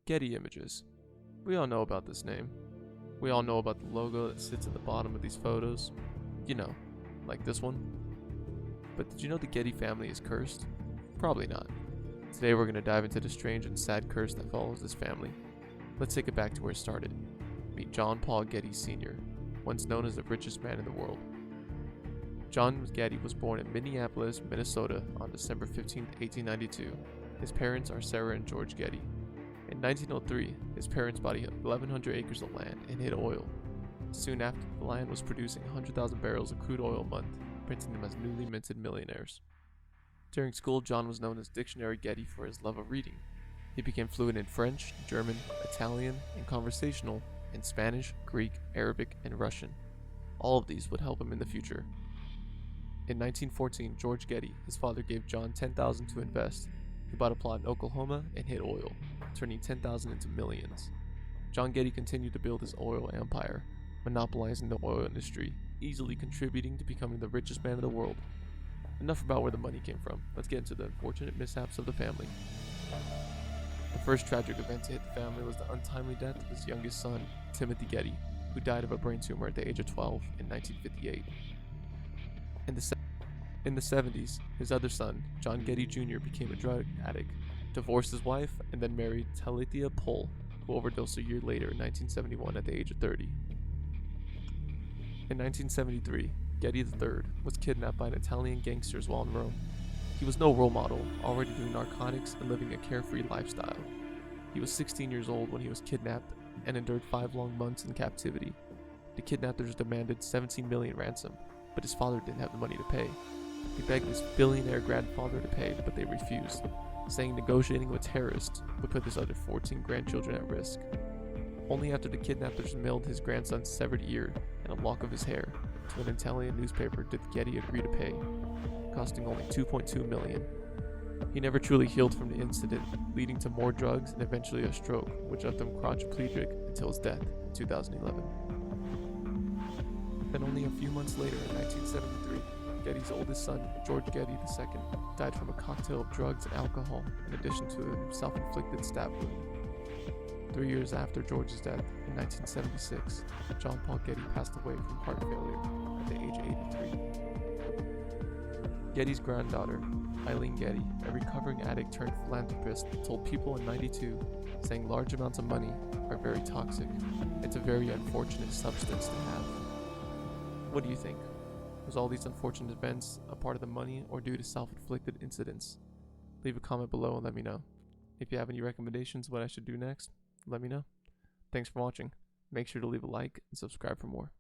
Getty Images. We all know about this name. We all know about the logo that sits at the bottom of these photos. You know, like this one. But did you know the Getty family is cursed? Probably not. Today we're going to dive into the strange and sad curse that follows this family. Let's take it back to where it started. Meet John Paul Getty Sr., once known as the richest man in the world. John Getty was born in Minneapolis, Minnesota on December 15, 1892. His parents are Sarah and George Getty. In 1903, his parents bought 1,100 acres of land and hid oil. Soon after, the land was producing 100,000 barrels of crude oil a month, printing them as newly minted millionaires. During school, John was known as Dictionary Getty for his love of reading. He became fluent in French, German, Italian, and conversational in Spanish, Greek, Arabic, and Russian. All of these would help him in the future. In 1914, George Getty, his father, gave John $10,000 to invest. He bought a plot in Oklahoma and hid oil, turning $10,000 into millions. John Getty continued to build his oil empire, monopolizing the oil industry, easily contributing to becoming the richest man in the world. Enough about where the money came from. Let's get into the unfortunate mishaps of the family. The first tragic event to hit the family was the untimely death of his youngest son, Timothy Getty, who died of a brain tumor at the age of 12 in 1958. In the 70s, his other son, John Getty Jr., became a drug addict, divorced his wife, and then married Talithia Pohl, who overdosed a year later in 1971 at the age of 30. In 1973, Getty III was kidnapped by Italian gangsters while in Rome. He was no role model, already doing narcotics and living a carefree lifestyle. He was 16 years old when he was kidnapped and endured 5 long months in captivity. The kidnappers demanded $17 million ransom, but his father didn't have the money to pay. He begged his billionaire grandfather to pay, but they refused, saying negotiating with terrorists would put his other 14 grandchildren at risk. Only after the kidnappers mailed his grandson's severed ear and a lock of his hair to an Italian newspaper did Getty agree to pay, costing only $2.2 million. He never truly healed from the incident, leading to more drugs and eventually a stroke, which left him quadriplegic until his death in 2011. Then only a few months later, in 1973, Getty's oldest son, George Getty II, died from a cocktail of drugs and alcohol, in addition to a self-inflicted stab wound. 3 years after George's death, in 1976, John Paul Getty passed away from heart failure at the age of 83. Getty's granddaughter, Eileen Getty, a recovering addict turned philanthropist, told People in '92, saying large amounts of money are very toxic. It's a very unfortunate substance to have. What do you think? Was all these unfortunate events a part of the money or due to self-inflicted incidents? Leave a comment below and let me know. If you have any recommendations what I should do next, let me know. Thanks for watching. Make sure to leave a like and subscribe for more.